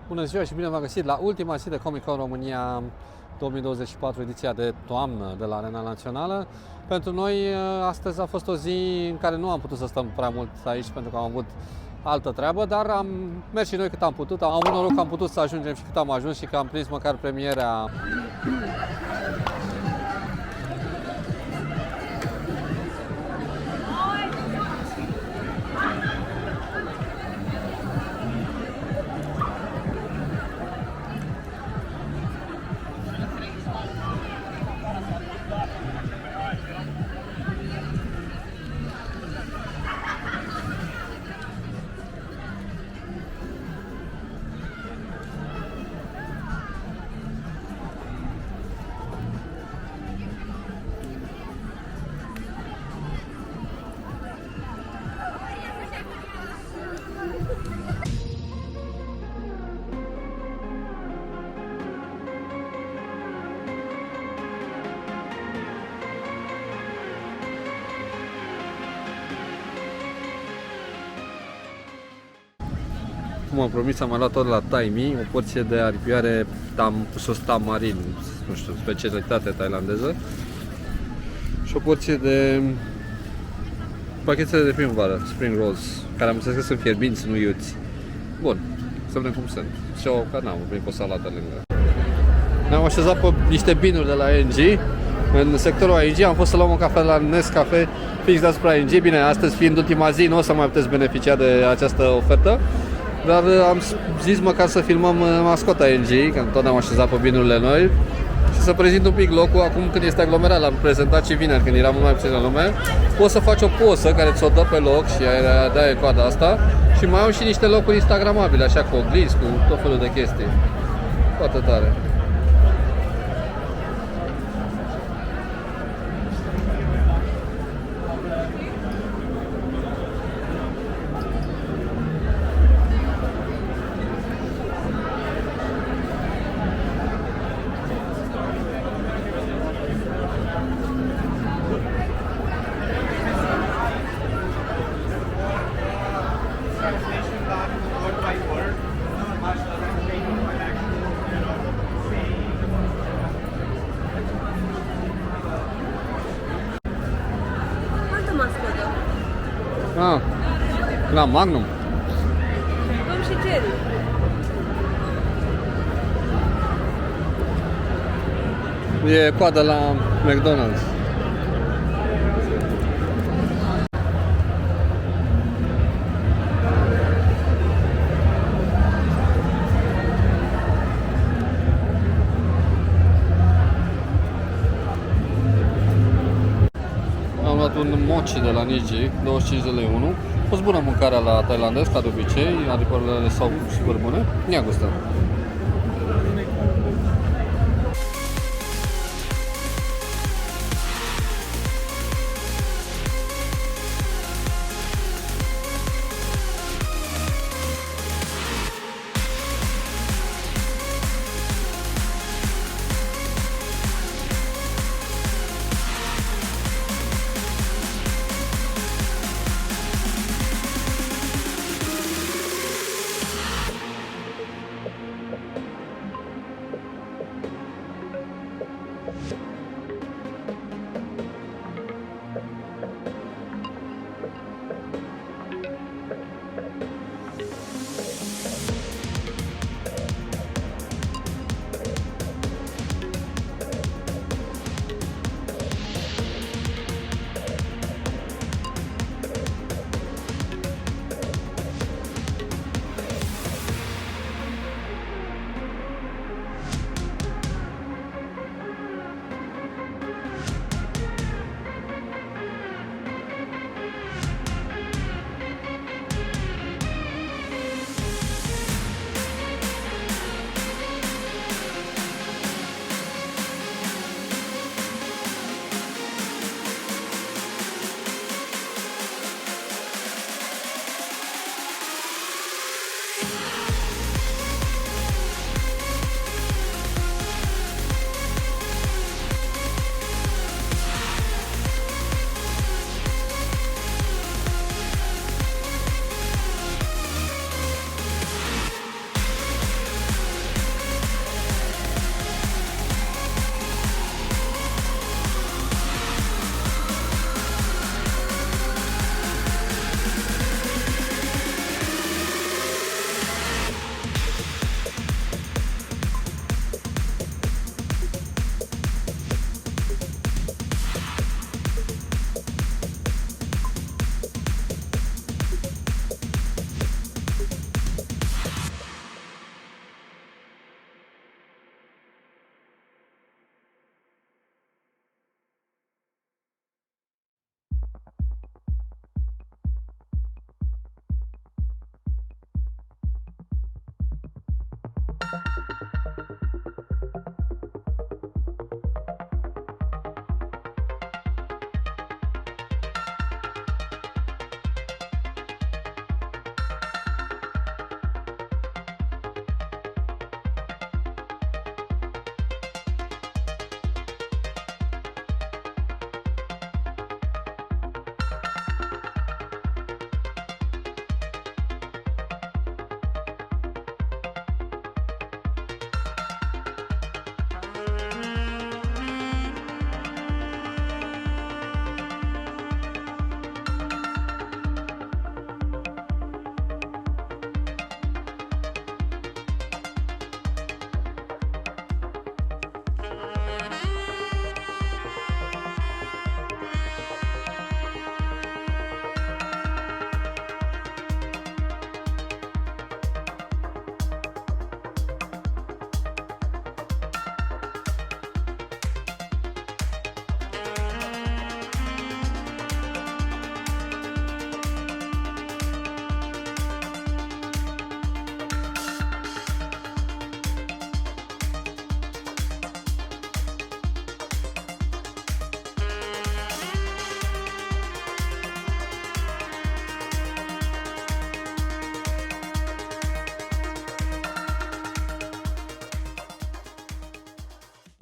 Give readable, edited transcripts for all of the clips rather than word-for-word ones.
Bună ziua și bine v-am găsit la ultima zi de Comic-Con România 2024, ediția de toamnă de la Arena Națională. Pentru noi astăzi a fost o zi în care nu am putut să stăm prea mult aici pentru că am avut altă treabă, dar am mers și noi cât am putut. Am avut noroc că am putut să ajungem și cât am ajuns și că am prins măcar premiera. Cum am promis, am mai luat tot la Taimi, o porție de aripioare sos tamarin, nu știu, specialitate thailandeză, și o porție de pachetele de primăvară, spring rolls, care am înțeles că sunt fierbinți, nu iuți. Bun, să vedem cum sunt. Și o canam, cu o salată lângă. Ne-am așezat pe niște binuri de la NG, în sectorul ANG. Am fost să luăm o cafea la Nescafe fix deasupra ANG. Bine, astăzi fiind ultima zi, nu o să mai puteți beneficia de această ofertă, dar am zis măcar să filmăm mascota NG, că tot am așezat pe binurile noi, și să prezint un pic locul. Acum când este aglomerat, l-am prezentat și vineri când era mult mai puțină lume. Poți să faci o poză care ți-o dă pe loc și dai coada asta. Și mai au și niște locuri instagramabile, așa, cu oglinzi, cu tot felul de chestii. Foarte tare. Ah, la Magnum. Tom și Jerry. E coadă la McDonald's. Am luat un mochi de la Niji, 25 de lei 1. A fost bună mâncarea la thailandez, ca de obicei, aripioarele sau super bune. Ia gustă.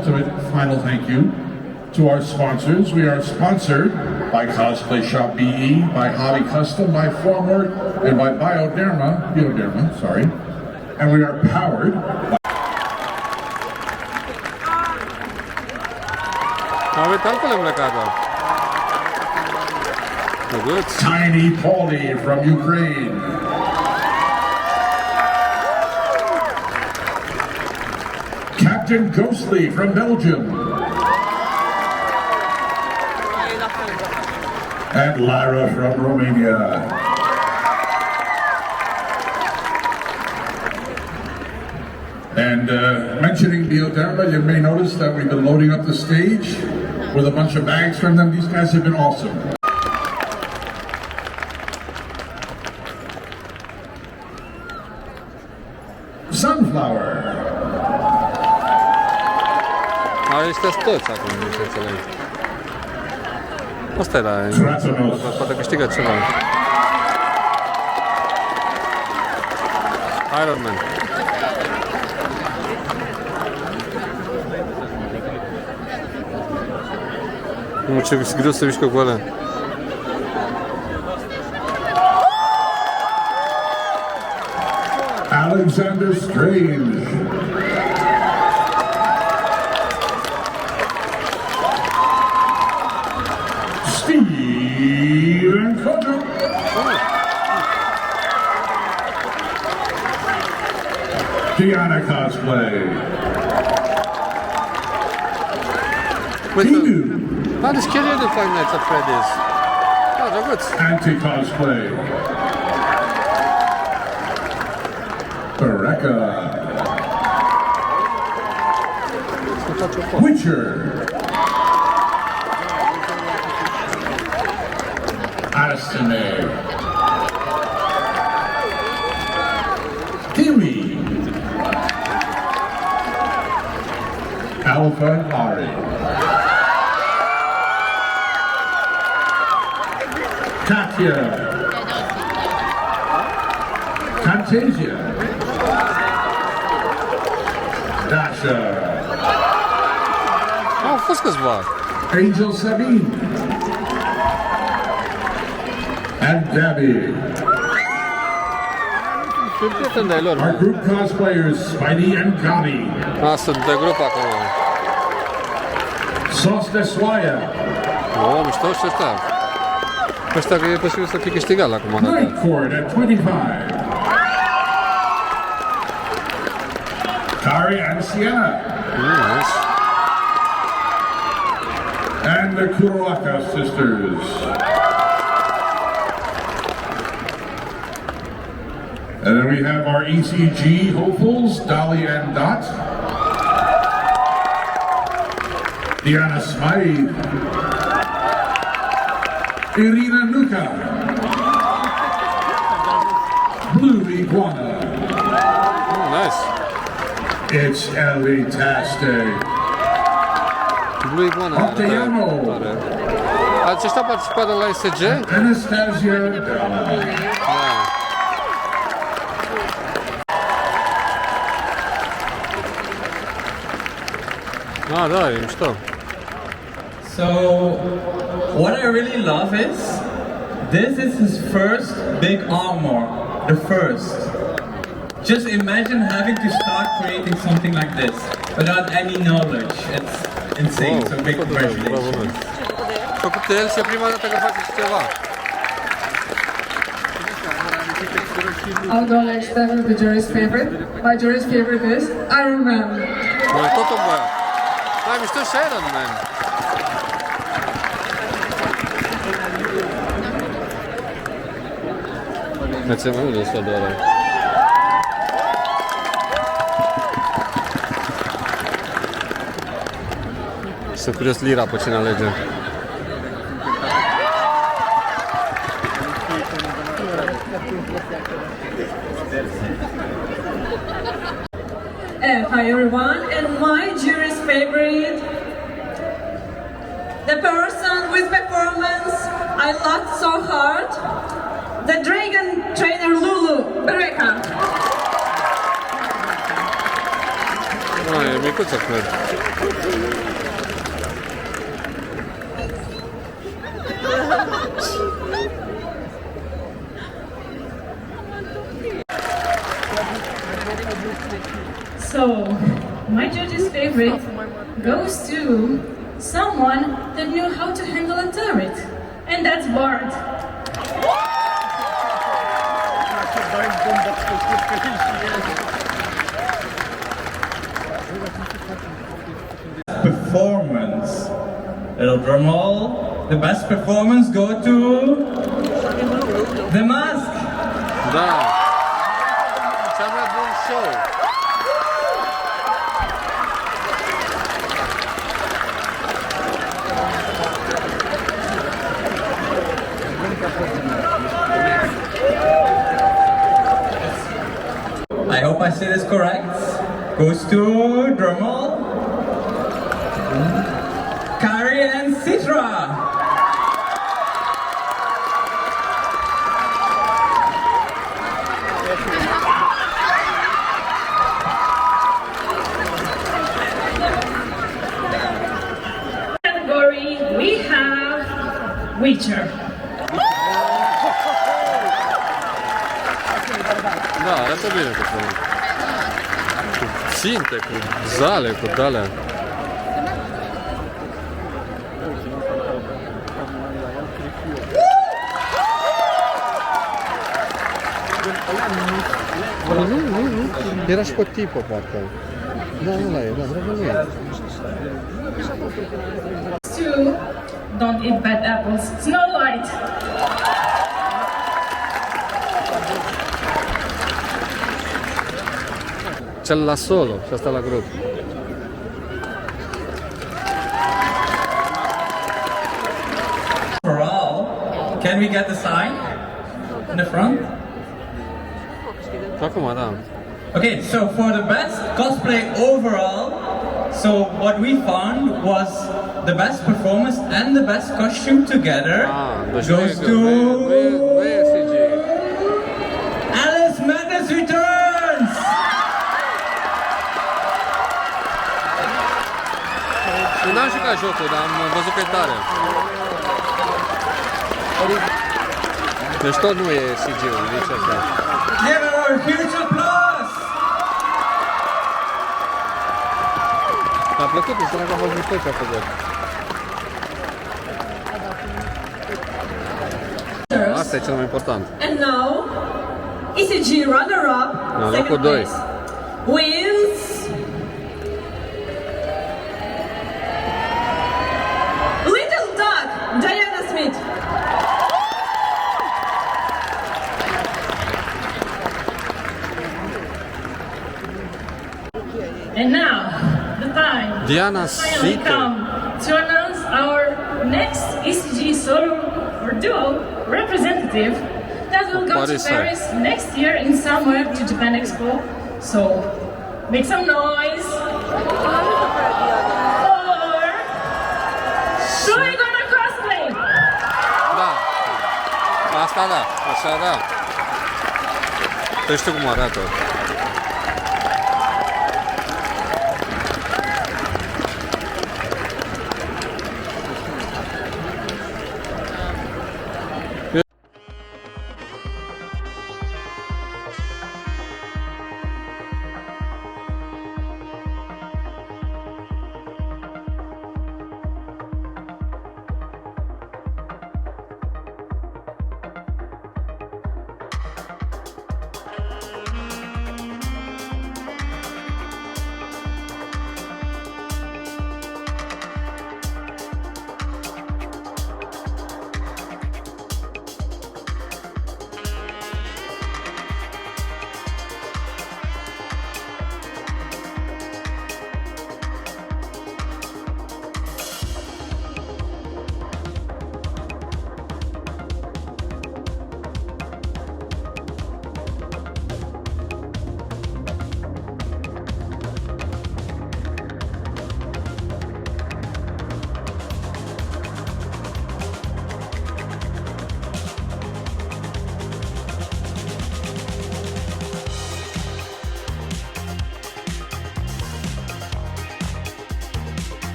Ultimate final thank you to our sponsors. We are sponsored by Cosplay Shop BE, by Hobby Custom, by Formwork, and by Bioderma, sorry. And we are powered by Tiny Paulie from Ukraine. Captain Ghostly from Belgium. And Lara from Romania. And mentioning Bioderma, you may notice that we've been loading up the stage with a bunch of bags from them. These guys have been awesome. Sunflower. Ale ăștia toți acum, nu știu înțeleg. Asta era, poate câștigă ceva. Iron Man. Nu, ce greu să mișcă cu alea. Alexander Strange. Steven Kodak. Diana Cosplay. Da, deci chiar e de Five Nights at Freddy's. Da, drăguț. Anti-Cosplay. Eureka. Witcher. Arstene. Kiwi. Alpha and Ari. Katya. Fantasia. Dasha. Au fost câțiva. Angel Sabine. And Debbie. Our group cosplayers, Spidey and Gabi. Sunt de grup acolo. Sos de Soaia. O, mișto și ăsta. Ăsta că e posibil să fie câștigat la comandă. Nightcord at 25. Kari and Sienna. Nice. And the Kuroaka sisters. And then we have our ECG hopefuls, Dolly and Dot. Diana Smythe. Irina Nuka. Blue Iguana. Oh, nice. It's Ellie-tastic. Blue Iguana. Octeano. Aceștia a participat la SG? Anastasia Della. Ah, da, e mișto. So, what I really love is, this is his first big armor, the first. Just imagine having to start creating something like this, without any knowledge. It's insane, so big congratulations. Făcut el și e prima dată că face ceva. I'll go next. Definitely the jury's favorite. My jury's favorite is Iron Man. Bă, tot un băiat. Da, mișto și Iron Man. Merge mai mult de asta doar. Sunt curios Lira pe cine alege. Hi everyone, and my jury's favorite, the person with performance I loved so hard, the dragon trainer Lulu, Bereka. E micuță, cred. So, my judge's favorite goes to someone that knew how to handle a turret, and that's Bart. Performance. Little drum roll. The best performance go to the mask. Da! Cea mai bun show! I hope I say this correct. Goes to drum roll. Carrie and Citra. Category, we have Witcher. Da, arată bine cu film. Cu ținte, cu zale, cu de-alea. Nu. Era și cu o tipă, parcă. Da, ăla e, da, bravo lui. Two, don't eat bad apples. Snow White. Cel la solo și asta la grup. Overall, can we get the sign in the front? Acum, da. Okay, so for the best cosplay overall, so what we found was the best performance and the best costume together goes to Alice Madness Returns! N-am jucat jocul, dar am văzut că e tare. Deci tot nu e CG-ul, nici asta. Give her a huge applause! Mi-a plăcut, îți că am văzut tot ce a făcut. Asta e cel mai important. And now, ECG runner-up, Da, second locul 2. place, wins Little Duck, Diana Smith. And now, the time Diana finally Smith. come to announce our next ECG solo or duo representative that will go to Paris. Paris next year in summer to Japan Expo. So, make some noise for Doar Cosplay. Da. Asta da, așa da. Să știu cum arată.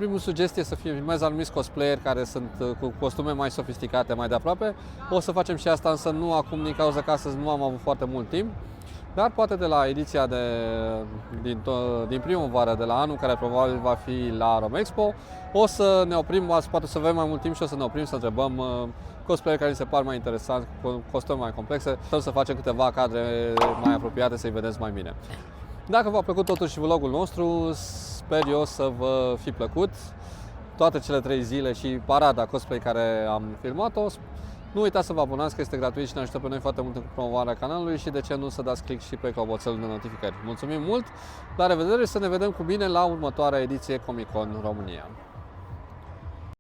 Primul sugestie să filmez anumiți cosplayeri care sunt cu costume mai sofisticate, mai de aproape. O să facem și asta, însă nu acum, din cauza că astăzi nu am avut foarte mult timp. Dar poate de la ediția din primăvară de la anul, care probabil va fi la Romexpo, o să ne oprim, poate să avem mai mult timp și o să ne oprim să întrebăm cosplayeri care ni se par mai interesanți, cu costume mai complexe, sau să facem câteva cadre mai apropiate să-i vedeți mai bine. Dacă v-a plăcut totuși vlogul nostru, sper eu să vă fi plăcut toate cele 3 zile și parada cosplay care am filmat-o. Nu uitați să vă abonați, că este gratuit și ne ajută pe noi foarte mult în promovarea canalului și de ce nu să dați click și pe clopoțelul de notificări. Mulțumim mult, la revedere și să ne vedem cu bine la următoarea ediție Comic Con România.